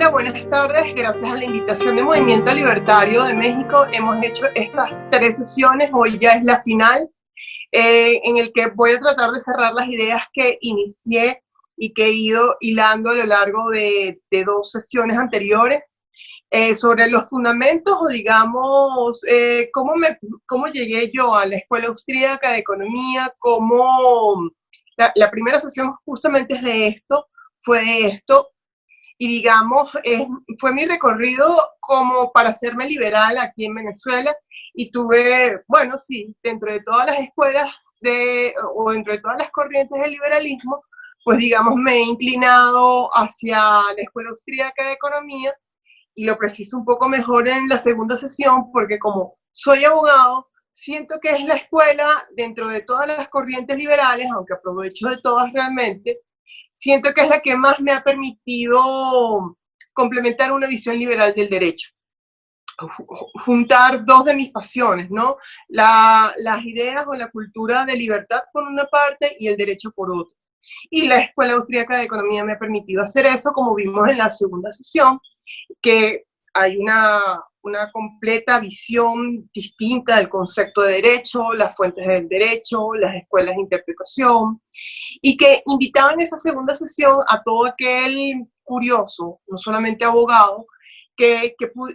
Hola, buenas tardes. Gracias a la invitación de Movimiento Libertario de México hemos hecho estas 3 sesiones. Hoy ya es la final, en el que voy a tratar de cerrar las ideas que inicié y que he ido hilando a lo largo de 2 sesiones anteriores, sobre los fundamentos o digamos cómo llegué yo a la Escuela Austríaca de Economía, cómo la primera sesión justamente es de esto, fue de esto. Y digamos, fue mi recorrido como para hacerme liberal aquí en Venezuela, y tuve, bueno, sí, dentro de todas las escuelas o dentro de todas las corrientes del liberalismo, pues digamos, me he inclinado hacia la Escuela Austríaca de Economía, y lo preciso un poco mejor en la segunda sesión, porque como soy abogado, siento que es la escuela dentro de todas las corrientes liberales, aunque aprovecho de todas realmente, siento que es la que más me ha permitido complementar una visión liberal del derecho. Juntar dos de mis pasiones, ¿no? Las ideas o la cultura de libertad por una parte y el derecho por otra. Y la Escuela Austríaca de Economía me ha permitido hacer eso, como vimos en la segunda sesión, que hay una completa visión distinta del concepto de derecho, las fuentes del derecho, las escuelas de interpretación, y que invitaba en esa segunda sesión a todo aquel curioso, no solamente abogado,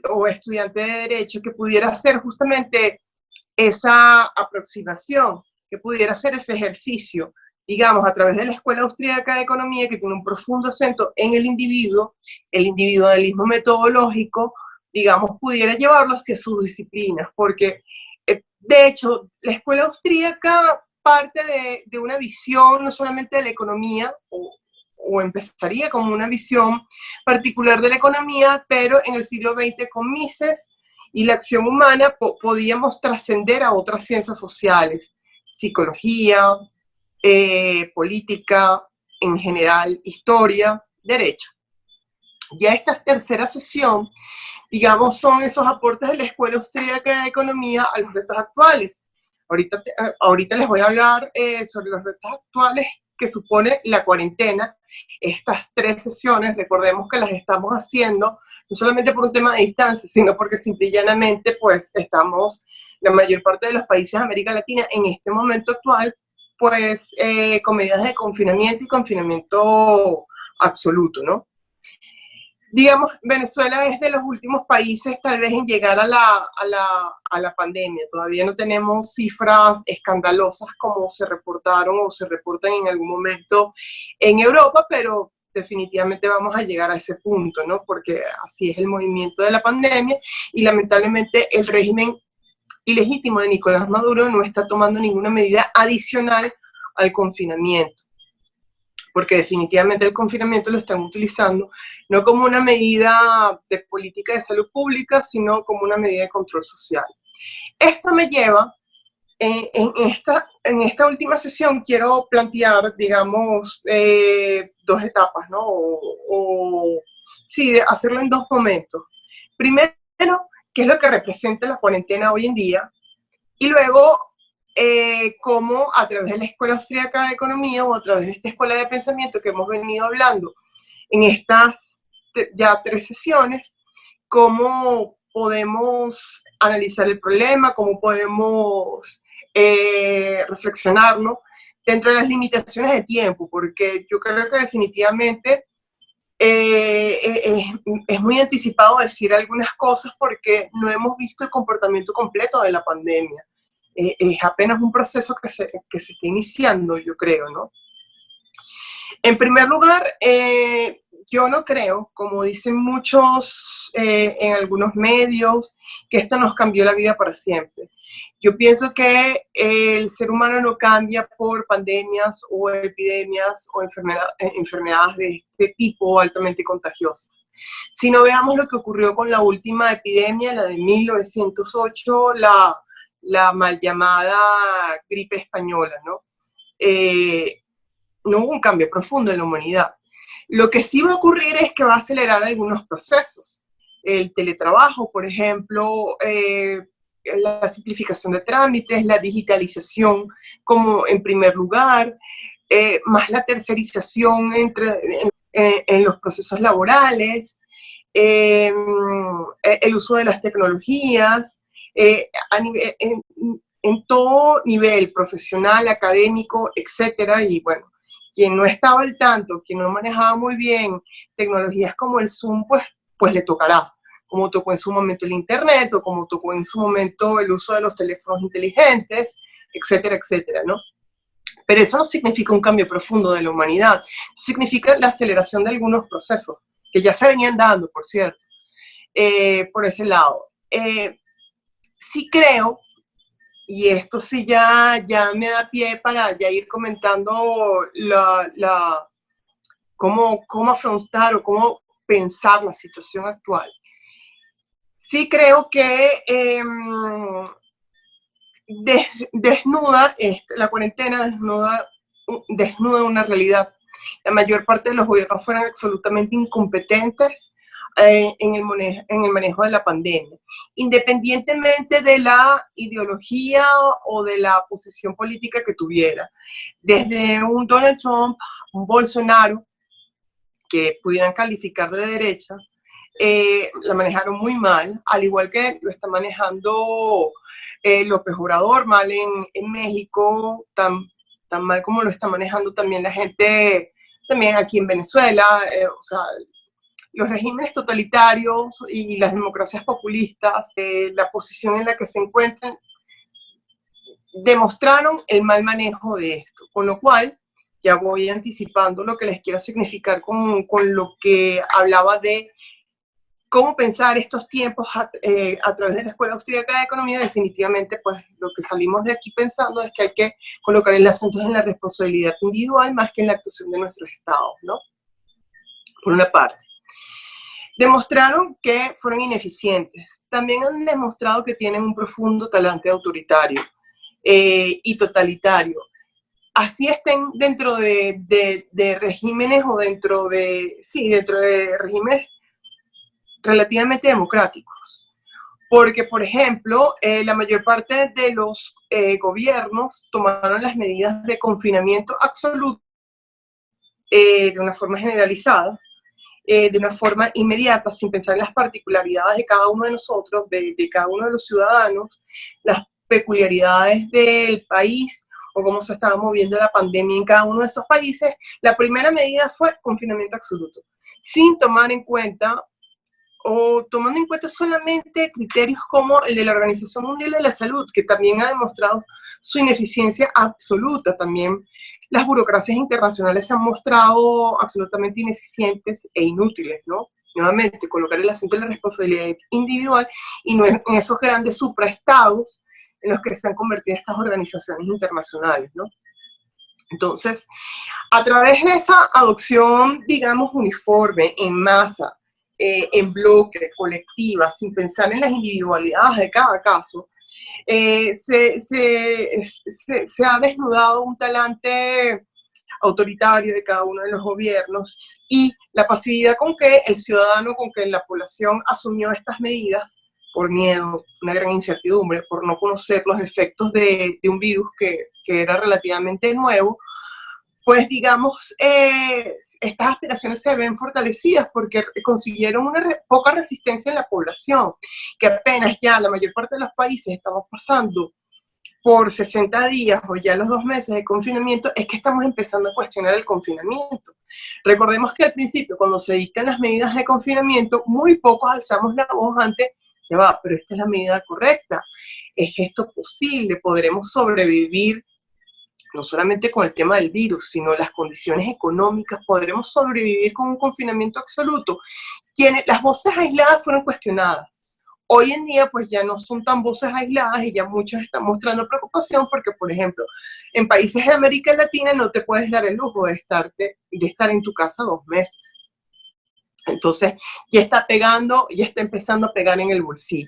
o estudiante de derecho, que pudiera hacer justamente esa aproximación, que pudiera hacer ese ejercicio, digamos, a través de la Escuela Austríaca de Economía, que tiene un profundo acento en el individuo, el individualismo metodológico, digamos, pudiera llevarlo hacia sus disciplinas, porque de hecho la Escuela Austríaca parte de una visión no solamente de la economía, o empezaría como una visión particular de la economía, pero en el siglo XX con Mises y la acción humana podíamos trascender a otras ciencias sociales, psicología, política, en general, historia, derecho. Ya esta tercera sesión, digamos, son esos aportes de la Escuela Austríaca de Economía a los retos actuales. Ahorita les voy a hablar sobre los retos actuales que supone la cuarentena. Estas 3 sesiones, recordemos que las estamos haciendo no solamente por un tema de distancia, sino porque simple y llanamente pues estamos, la mayor parte de los países de América Latina en este momento actual, pues con medidas de confinamiento y confinamiento absoluto, ¿no? Digamos, Venezuela es de los últimos países tal vez en llegar a la pandemia. Todavía no tenemos cifras escandalosas como se reportaron o se reportan en algún momento en Europa, pero definitivamente vamos a llegar a ese punto, ¿no? Porque así es el movimiento de la pandemia, y lamentablemente el régimen ilegítimo de Nicolás Maduro no está tomando ninguna medida adicional al confinamiento, porque definitivamente el confinamiento lo están utilizando no como una medida de política de salud pública, sino como una medida de control social. Esto me lleva, en esta última sesión quiero plantear, digamos, 2 etapas, ¿no? Sí, hacerlo en 2 momentos. Primero, qué es lo que representa la cuarentena hoy en día, y luego cómo a través de la Escuela Austríaca de Economía o a través de esta escuela de pensamiento que hemos venido hablando en estas ya 3 sesiones, cómo podemos analizar el problema, cómo podemos reflexionarlo dentro de las limitaciones de tiempo, porque yo creo que definitivamente es muy anticipado decir algunas cosas porque no hemos visto el comportamiento completo de la pandemia. Es apenas un proceso que se está iniciando, yo creo, ¿no? En primer lugar, yo no creo, como dicen muchos en algunos medios, que esto nos cambió la vida para siempre. Yo pienso que el ser humano no cambia por pandemias o epidemias o enfermedades de este tipo altamente contagiosas. Si no, veamos lo que ocurrió con la última epidemia, la de 1908, la mal llamada gripe española, ¿no? No hubo un cambio profundo en la humanidad. Lo que sí va a ocurrir es que va a acelerar algunos procesos. El teletrabajo, por ejemplo, la simplificación de trámites, la digitalización como en primer lugar, más la tercerización en los procesos laborales, el uso de las tecnologías, en todo nivel, profesional, académico, etcétera. Y bueno, quien no estaba al tanto, quien no manejaba muy bien tecnologías como el Zoom, pues le tocará, como tocó en su momento el Internet, o como tocó en su momento el uso de los teléfonos inteligentes, etcétera, etcétera, ¿no? Pero eso no significa un cambio profundo de la humanidad, significa la aceleración de algunos procesos, que ya se venían dando, por cierto, por ese lado. Sí creo, y esto sí ya me da pie para ya ir comentando cómo afrontar o cómo pensar la situación actual. Sí creo que la cuarentena desnuda una realidad. La mayor parte de los gobiernos fueron absolutamente incompetentes en el manejo de la pandemia, independientemente de la ideología o de la posición política que tuviera. Desde un Donald Trump, un Bolsonaro, que pudieran calificar de derecha, la manejaron muy mal, al igual que lo está manejando López Obrador mal en México, tan mal como lo está manejando también la gente, también aquí en Venezuela. O sea, los regímenes totalitarios y las democracias populistas, la posición en la que se encuentran, demostraron el mal manejo de esto, con lo cual ya voy anticipando lo que les quiero significar con lo que hablaba de cómo pensar estos tiempos a través de la Escuela Austríaca de Economía. Definitivamente, pues lo que salimos de aquí pensando es que hay que colocar el acento en la responsabilidad individual más que en la actuación de nuestros estados, ¿no? Por una parte. Demostraron que fueron ineficientes. También han demostrado que tienen un profundo talante autoritario y totalitario. Así estén dentro de regímenes o dentro de regímenes relativamente democráticos. Porque, por ejemplo, la mayor parte de los gobiernos tomaron las medidas de confinamiento absoluto de una forma generalizada, de una forma inmediata, sin pensar en las particularidades de cada uno de nosotros, de cada uno de los ciudadanos, las peculiaridades del país o cómo se estaba moviendo la pandemia en cada uno de esos países. La primera medida fue confinamiento absoluto, sin tomar en cuenta o tomando en cuenta solamente criterios como el de la Organización Mundial de la Salud, que también ha demostrado su ineficiencia absoluta. También las burocracias internacionales se han mostrado absolutamente ineficientes e inútiles, ¿no? Nuevamente, colocar el acento en la responsabilidad individual y no en esos grandes supraestados en los que se han convertido estas organizaciones internacionales, ¿no? Entonces, a través de esa adopción, digamos, uniforme, en masa, en bloque, colectiva, sin pensar en las individualidades de cada caso, se ha desnudado un talante autoritario de cada uno de los gobiernos y la pasividad con que el ciudadano, con que la población asumió estas medidas por miedo, una gran incertidumbre, por no conocer los efectos de un virus que era relativamente nuevo. Pues digamos, estas aspiraciones se ven fortalecidas porque consiguieron una poca resistencia en la población, que apenas ya la mayor parte de los países estamos pasando por 60 días o ya los 2 meses de confinamiento, es que estamos empezando a cuestionar el confinamiento. Recordemos que al principio, cuando se dictan las medidas de confinamiento, muy pocos alzamos la voz ante, ya va, pero esta es la medida correcta, ¿es esto posible? ¿Podremos sobrevivir? No solamente con el tema del virus, sino las condiciones económicas, podremos sobrevivir con un confinamiento absoluto. Las voces aisladas fueron cuestionadas. Hoy en día, pues ya no son tan voces aisladas y ya muchos están mostrando preocupación porque, por ejemplo, en países de América Latina no te puedes dar el lujo de estar en tu casa 2 meses. Entonces, ya está empezando a pegar en el bolsillo.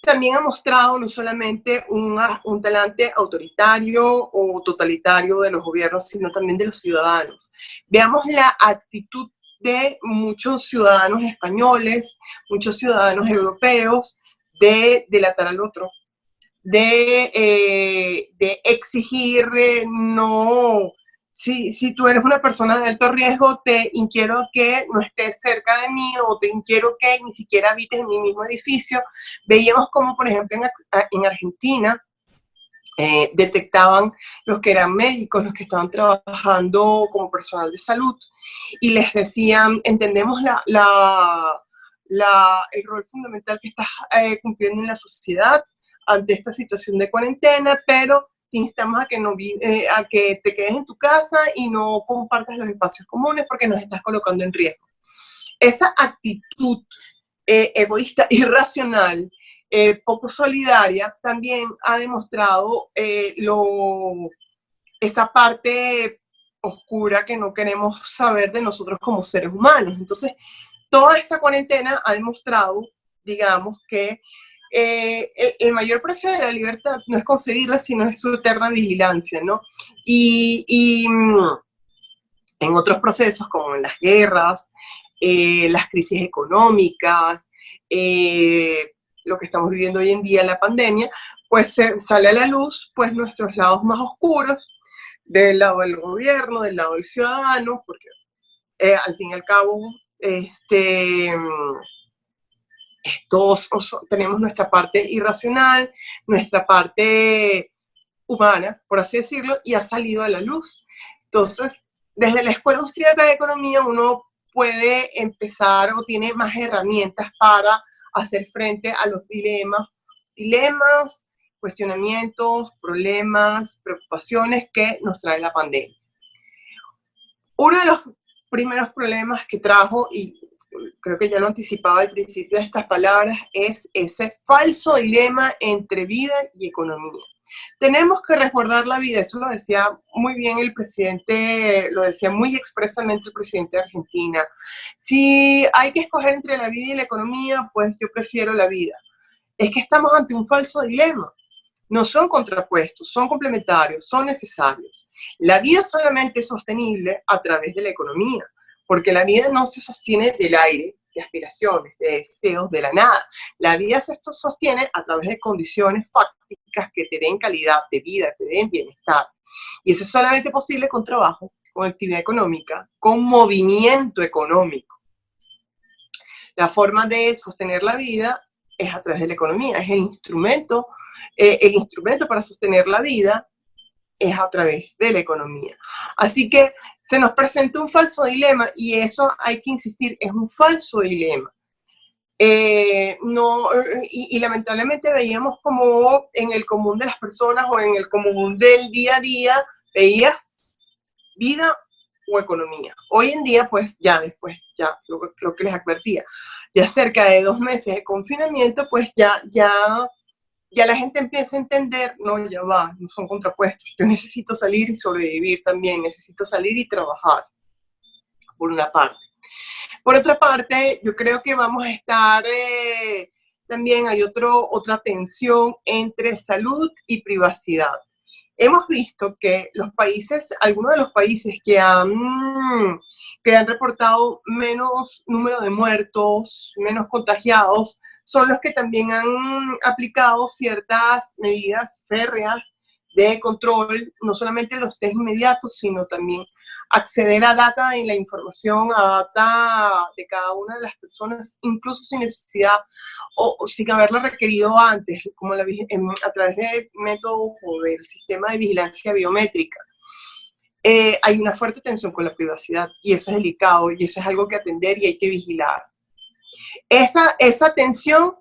También ha mostrado no solamente un talante autoritario o totalitario de los gobiernos, sino también de los ciudadanos. Veamos la actitud de muchos ciudadanos españoles, muchos ciudadanos europeos, de delatar al otro, de exigir no si tú eres una persona de alto riesgo, te inquiero que no estés cerca de mí o te inquiero que ni siquiera habites en mi mismo edificio. Veíamos como, por ejemplo, en Argentina, detectaban los que eran médicos, los que estaban trabajando como personal de salud, y les decían, entendemos el rol fundamental que estás cumpliendo en la sociedad ante esta situación de cuarentena, pero te instamos a que, a que te quedes en tu casa y no compartas los espacios comunes porque nos estás colocando en riesgo. Esa actitud egoísta, irracional, poco solidaria, también ha demostrado esa parte oscura que no queremos saber de nosotros como seres humanos. Entonces, toda esta cuarentena ha demostrado, digamos, que el mayor precio de la libertad no es conseguirla, sino es su eterna vigilancia, ¿no? Y en otros procesos, como en las guerras, las crisis económicas, lo que estamos viviendo hoy en día, la pandemia, pues sale a la luz pues nuestros lados más oscuros, del lado del gobierno, del lado del ciudadano, porque al fin y al cabo, todos tenemos nuestra parte irracional, nuestra parte humana, por así decirlo, y ha salido a la luz. Entonces, desde la Escuela Austríaca de Economía uno puede empezar o tiene más herramientas para hacer frente a los dilemas, cuestionamientos, problemas, preocupaciones que nos trae la pandemia. Uno de los primeros problemas que trajo, y creo que ya lo anticipaba al principio de estas palabras, es ese falso dilema entre vida y economía. Tenemos que resguardar la vida, eso lo decía muy bien el presidente, lo decía muy expresamente el presidente de Argentina. Si hay que escoger entre la vida y la economía, pues yo prefiero la vida. Es que estamos ante un falso dilema. No son contrapuestos, son complementarios, son necesarios. La vida solamente es sostenible a través de la economía, porque la vida no se sostiene del aire, de aspiraciones, de deseos, de la nada. La vida se sostiene a través de condiciones fácticas que te den calidad de vida, que te den bienestar. Y eso es solamente posible con trabajo, con actividad económica, con movimiento económico. La forma de sostener la vida es a través de la economía, es el instrumento para sostener la vida es a través de la economía. Así que se nos presenta un falso dilema y eso hay que insistir, es un falso dilema. Y lamentablemente veíamos como en el común de las personas o en el común del día a día, veías vida o economía. Hoy en día, pues ya después, ya lo que les advertía, ya cerca de 2 meses de confinamiento, pues ya la gente empieza a entender, no, ya va, no son contrapuestos, yo necesito salir y sobrevivir también, necesito salir y trabajar, por una parte. Por otra parte, yo creo que vamos a estar, también hay otra tensión entre salud y privacidad. Hemos visto que algunos de los países que han reportado menos número de muertos, menos contagiados, son los que también han aplicado ciertas medidas férreas de control, no solamente los test inmediatos, sino también acceder a data y la información, a data de cada una de las personas, incluso sin necesidad o sin haberla requerido antes, como a través de métodos o del sistema de vigilancia biométrica. Hay una fuerte tensión con la privacidad y eso es delicado y eso es algo que atender y hay que vigilar. Esa tensión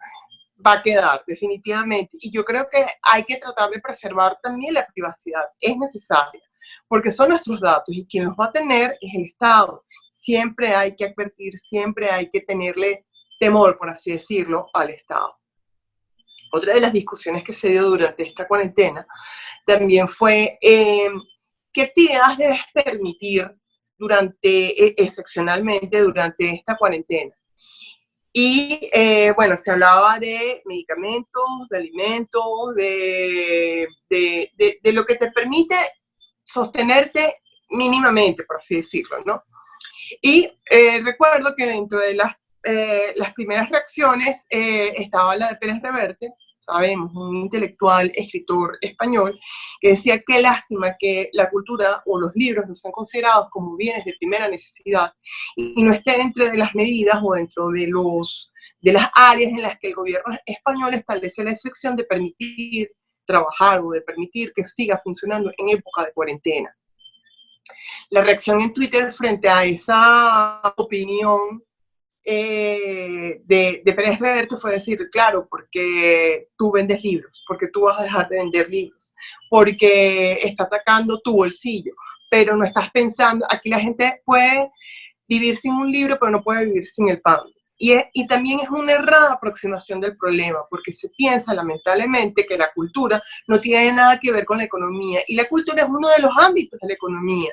va a quedar definitivamente y yo creo que hay que tratar de preservar también la privacidad, es necesaria, porque son nuestros datos y quien los va a tener es el Estado. Siempre hay que advertir, siempre hay que tenerle temor, por así decirlo, al Estado. Otra de las discusiones que se dio durante esta cuarentena también fue qué actividades debes permitir excepcionalmente durante esta cuarentena. Y bueno, se hablaba de medicamentos, de alimentos, de lo que te permite sostenerte mínimamente, por así decirlo, ¿no? Y recuerdo que dentro de las primeras reacciones estaba la de Pérez Reverte, sabemos, un intelectual, escritor español, que decía qué lástima que la cultura o los libros no sean considerados como bienes de primera necesidad y no estén dentro de las medidas o dentro de las áreas en las que el gobierno español establece la excepción de permitir trabajar o de permitir que siga funcionando en época de cuarentena. La reacción en Twitter frente a esa opinión de Pérez Reverte fue decir, claro, porque tú vendes libros, porque tú vas a dejar de vender libros, porque está atacando tu bolsillo, pero no estás pensando, aquí la gente puede vivir sin un libro, pero no puede vivir sin el pan. Y también es una errada aproximación del problema, porque se piensa lamentablemente que la cultura no tiene nada que ver con la economía, y la cultura es uno de los ámbitos de la economía,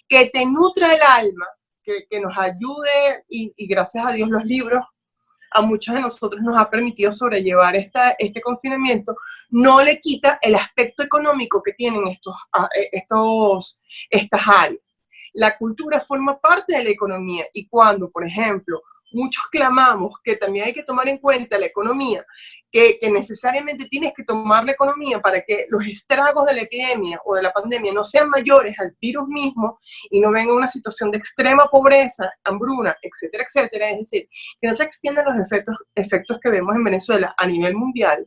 que te nutra el alma, que nos ayude, y gracias a Dios los libros a muchos de nosotros nos ha permitido sobrellevar este confinamiento, no le quita el aspecto económico que tienen estas áreas. La cultura forma parte de la economía y cuando, por ejemplo, muchos clamamos que también hay que tomar en cuenta la economía, que necesariamente tienes que tomar la economía para que los estragos de la epidemia o de la pandemia no sean mayores al virus mismo y no venga una situación de extrema pobreza, hambruna, etcétera, etcétera. Es decir, que no se extiendan los efectos que vemos en Venezuela a nivel mundial.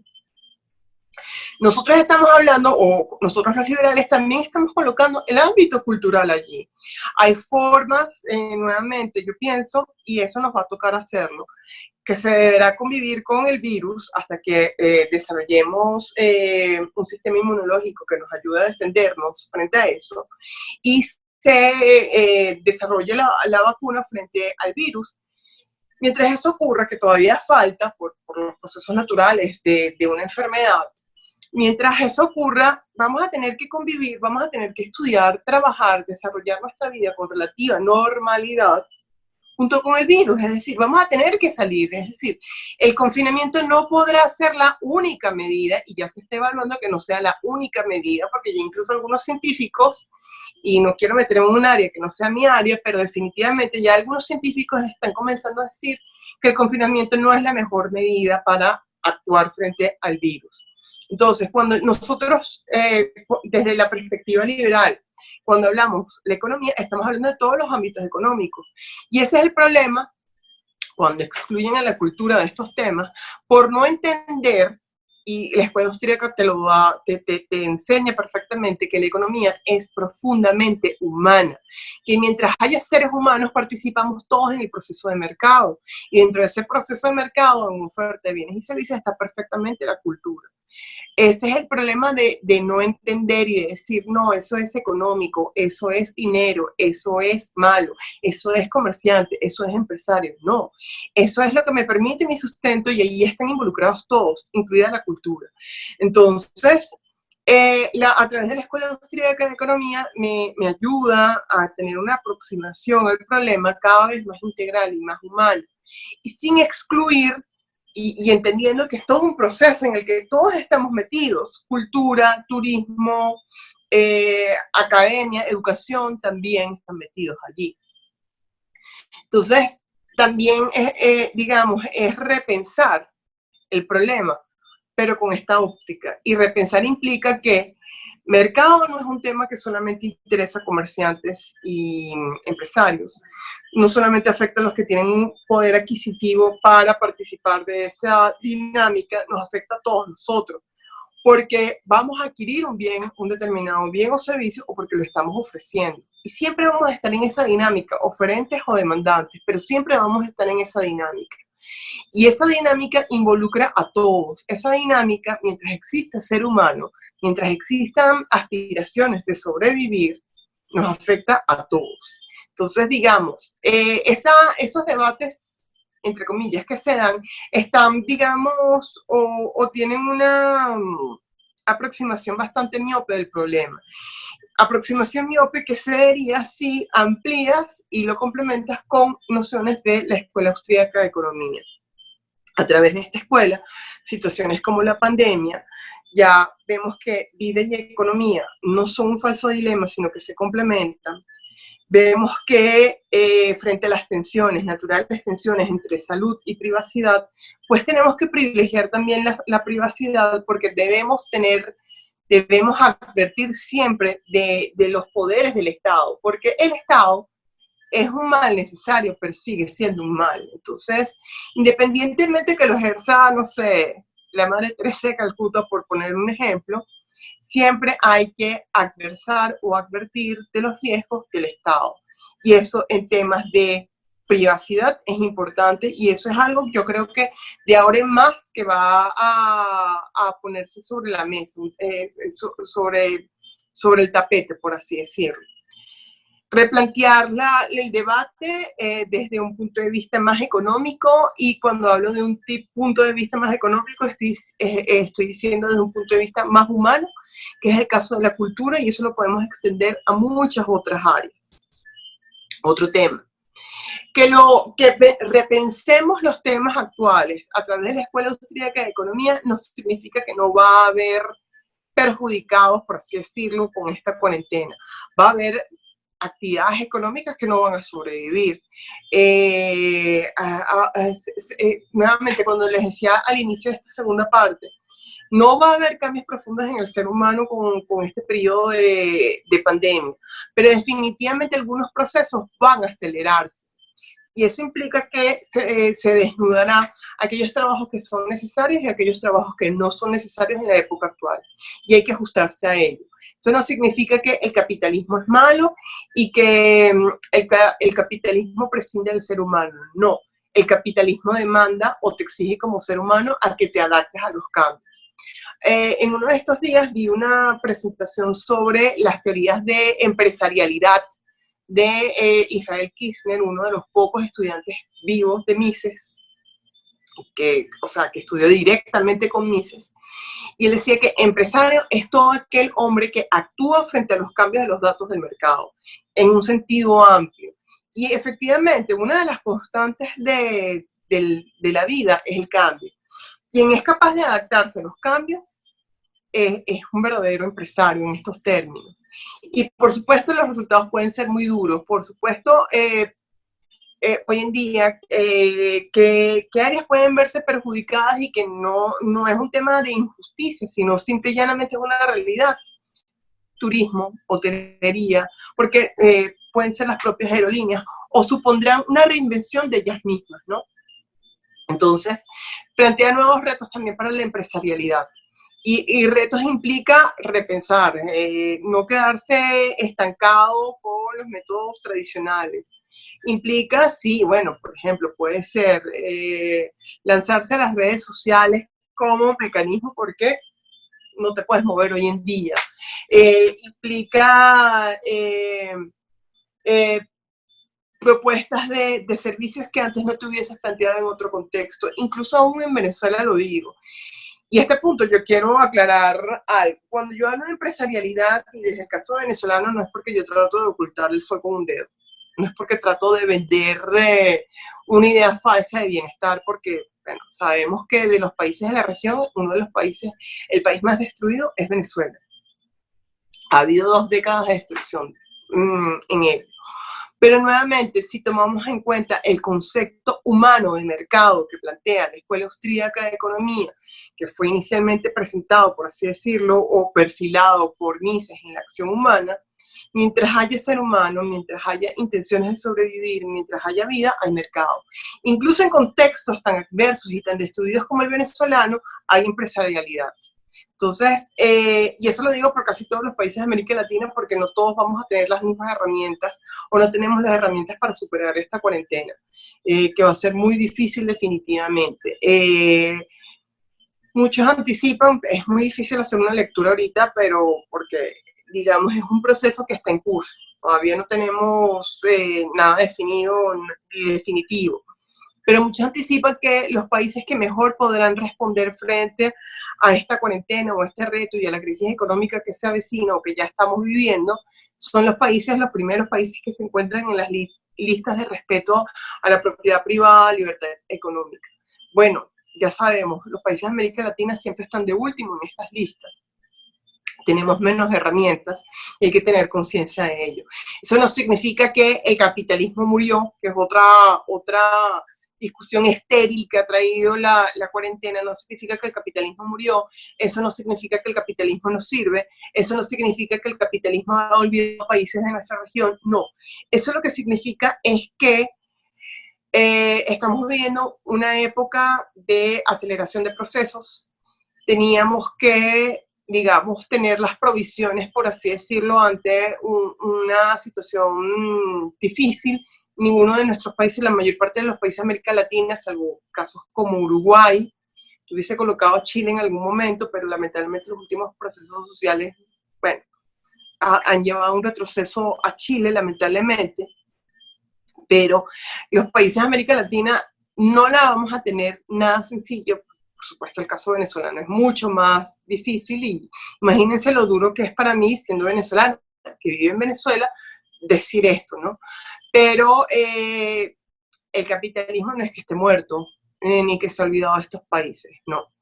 Nosotros estamos hablando, o nosotros los liberales también estamos colocando el ámbito cultural allí. Hay formas, nuevamente, yo pienso, y eso nos va a tocar hacerlo, que se deberá convivir con el virus hasta que desarrollemos un sistema inmunológico que nos ayude a defendernos frente a eso y se desarrolle la vacuna frente al virus. Mientras eso ocurra, que todavía falta por los procesos naturales de una enfermedad, mientras eso ocurra, vamos a tener que convivir, vamos a tener que estudiar, trabajar, desarrollar nuestra vida con relativa normalidad junto con el virus, es decir, vamos a tener que salir, es decir, el confinamiento no podrá ser la única medida, y ya se está evaluando que no sea la única medida, porque ya incluso algunos científicos, y no quiero meter en un área que no sea mi área, pero definitivamente ya algunos científicos están comenzando a decir que el confinamiento no es la mejor medida para actuar frente al virus. Entonces, cuando nosotros, desde la perspectiva liberal, cuando hablamos de la economía, estamos hablando de todos los ámbitos económicos. Y ese es el problema cuando excluyen a la cultura de estos temas, por no entender, y la escuela austríaca te enseña perfectamente que la economía es profundamente humana, que mientras haya seres humanos participamos todos en el proceso de mercado, y dentro de ese proceso de mercado, en oferta de bienes y servicios, está perfectamente la cultura. Ese es el problema de no entender y de decir, no, eso es económico, eso es dinero, eso es malo, eso es comerciante, eso es empresario. No, eso es lo que me permite mi sustento y ahí están involucrados todos, incluida la cultura. Entonces, a través de la Escuela Austríaca de Economía me ayuda a tener una aproximación al problema cada vez más integral y más humana, y sin excluir y entendiendo que es todo un proceso en el que todos estamos metidos, cultura, turismo, academia, educación, también están metidos allí. Entonces, también, digamos, es repensar el problema, pero con esta óptica. Y repensar implica que mercado no es un tema que solamente interesa a comerciantes y empresarios. No solamente afecta a los que tienen un poder adquisitivo para participar de esa dinámica, nos afecta a todos nosotros, porque vamos a adquirir un bien, un determinado bien o servicio, o porque lo estamos ofreciendo. Y siempre vamos a estar en esa dinámica, oferentes o demandantes, pero siempre vamos a estar en esa dinámica. Y esa dinámica involucra a todos. Esa dinámica, mientras exista ser humano, mientras existan aspiraciones de sobrevivir, nos afecta a todos. Entonces, digamos, esos debates, entre comillas, que se dan, están, digamos, o tienen una aproximación bastante miope del problema. Aproximación miope que sería si amplías y lo complementas con nociones de la Escuela Austríaca de Economía. A través de esta escuela, situaciones como la pandemia, ya vemos que vida y economía no son un falso dilema, sino que se complementan, vemos que frente a las tensiones, naturales tensiones entre salud y privacidad, pues tenemos que privilegiar también la privacidad, porque debemos advertir siempre de los poderes del Estado, porque el Estado es un mal necesario, pero sigue siendo un mal. Entonces, independientemente que lo ejerza, no sé, la Madre Teresa de Calcuta, por poner un ejemplo, siempre hay que adversar o advertir de los riesgos del Estado. Y eso en temas de privacidad es importante, y eso es algo que yo creo que de ahora en más que va a ponerse sobre la mesa, sobre el tapete, por así decirlo. Replantear el debate desde un punto de vista más económico, y cuando hablo de un punto de vista más económico estoy diciendo desde un punto de vista más humano, que es el caso de la cultura, y eso lo podemos extender a muchas otras áreas. Otro tema, que repensemos los temas actuales a través de la Escuela Austríaca de Economía no significa que no va a haber perjudicados, por así decirlo, con esta cuarentena. Va a haber actividades económicas que no van a sobrevivir. Nuevamente, cuando les decía al inicio de esta segunda parte, no va a haber cambios profundos en el ser humano con este periodo de pandemia, pero definitivamente algunos procesos van a acelerarse. Y eso implica que se desnudará aquellos trabajos que son necesarios y aquellos trabajos que no son necesarios en la época actual. Y hay que ajustarse a ello. Eso no significa que el capitalismo es malo y que el capitalismo prescinde del ser humano. No, el capitalismo demanda o te exige como ser humano a que te adaptes a los cambios. En uno de estos días vi una presentación sobre las teorías de empresarialidad de Israel Kirzner, uno de los pocos estudiantes vivos de Mises, que estudió directamente con Mises, y él decía que empresario es todo aquel hombre que actúa frente a los cambios de los datos del mercado, en un sentido amplio. Y efectivamente, una de las constantes de la vida es el cambio. Quien es capaz de adaptarse a los cambios es un verdadero empresario en estos términos. Y por supuesto los resultados pueden ser muy duros. Por supuesto, hoy en día, ¿qué áreas pueden verse perjudicadas y que no es un tema de injusticia, sino simple y llanamente es una realidad? Turismo, hotelería, porque pueden ser las propias aerolíneas, o supondrán una reinvención de ellas mismas, ¿no? Entonces, plantea nuevos retos también para la empresarialidad. Y retos implica repensar, no quedarse estancado con los métodos tradicionales. Implica, sí, bueno, por ejemplo, puede ser lanzarse a las redes sociales como mecanismo porque no te puedes mover hoy en día. Implica propuestas de servicios que antes no te hubieses planteado en otro contexto. Incluso aún en Venezuela lo digo. Y a este punto yo quiero aclarar algo. Cuando yo hablo de empresarialidad, y desde el caso venezolano, no es porque yo trato de ocultar el sol con un dedo, no es porque trato de vender una idea falsa de bienestar, porque bueno, sabemos que de los países de la región, uno de los países, el país más destruido es Venezuela. Ha habido 2 décadas de destrucción en él. Pero nuevamente, si tomamos en cuenta el concepto humano del mercado que plantea la Escuela Austríaca de Economía, que fue inicialmente presentado, por así decirlo, o perfilado por Mises en la acción humana, mientras haya ser humano, mientras haya intenciones de sobrevivir, mientras haya vida, hay mercado. Incluso en contextos tan adversos y tan destruidos como el venezolano, hay empresarialidad. Entonces, y eso lo digo por casi todos los países de América Latina, porque no todos vamos a tener las mismas herramientas o no tenemos las herramientas para superar esta cuarentena, que va a ser muy difícil definitivamente. Muchos anticipan, es muy difícil hacer una lectura ahorita, pero porque, digamos, es un proceso que está en curso. Todavía no tenemos nada definido ni definitivo. Pero muchos anticipan que los países que mejor podrán responder frente a esta cuarentena o a este reto y a la crisis económica que se avecina o que ya estamos viviendo son los primeros países que se encuentran en las listas de respeto a la propiedad privada, libertad económica. Bueno, ya sabemos, los países de América Latina siempre están de último en estas listas. tenemos menos herramientas y hay que tener conciencia de ello. Eso no significa que el capitalismo murió, que es otra discusión estéril que ha traído la cuarentena. No significa que el capitalismo murió, eso no significa que el capitalismo no sirve, eso no significa que el capitalismo ha olvidado países de nuestra región, no. Eso lo que significa es que estamos viviendo una época de aceleración de procesos. Teníamos que, digamos, tener las provisiones, por así decirlo, ante una situación difícil. Ninguno de nuestros países, la mayor parte de los países de América Latina, salvo casos como Uruguay, hubiese colocado a Chile en algún momento, pero lamentablemente los últimos procesos sociales, bueno, han llevado un retroceso a Chile, lamentablemente. Pero los países de América Latina no la vamos a tener nada sencillo. Por supuesto, el caso venezolano es mucho más difícil y imagínense lo duro que es para mí, siendo venezolana, que vive en Venezuela, decir esto, ¿no? Pero el capitalismo no es que esté muerto, ni que se ha olvidado de estos países, no.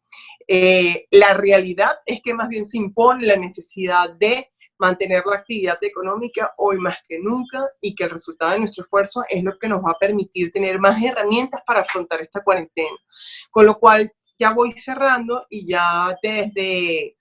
La realidad es que más bien se impone la necesidad de mantener la actividad económica hoy más que nunca y que el resultado de nuestro esfuerzo es lo que nos va a permitir tener más herramientas para afrontar esta cuarentena. Con lo cual ya voy cerrando y ya desde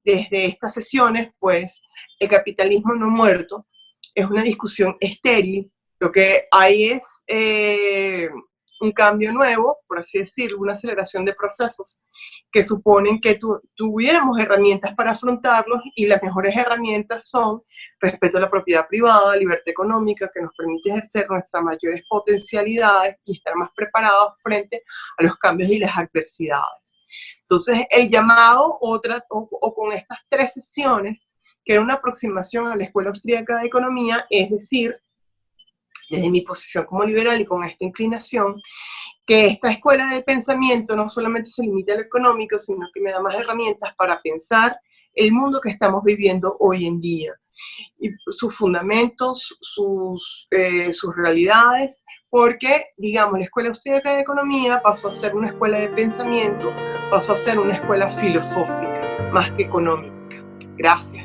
estas sesiones, pues el capitalismo no muerto es una discusión estéril. Lo que hay es un cambio nuevo, por así decirlo, una aceleración de procesos que suponen que tuviéramos herramientas para afrontarlos y las mejores herramientas son respeto a la propiedad privada, libertad económica, que nos permite ejercer nuestras mayores potencialidades y estar más preparados frente a los cambios y las adversidades. Entonces, el llamado, o con estas 3 sesiones, que era una aproximación a la Escuela Austríaca de Economía, es decir, desde mi posición como liberal y con esta inclinación, que esta escuela del pensamiento no solamente se limita a lo económico, sino que me da más herramientas para pensar el mundo que estamos viviendo hoy en día, y sus fundamentos, sus realidades, porque, digamos, la Escuela Austríaca de Economía pasó a ser una escuela de pensamiento, pasó a ser una escuela filosófica, más que económica. Gracias.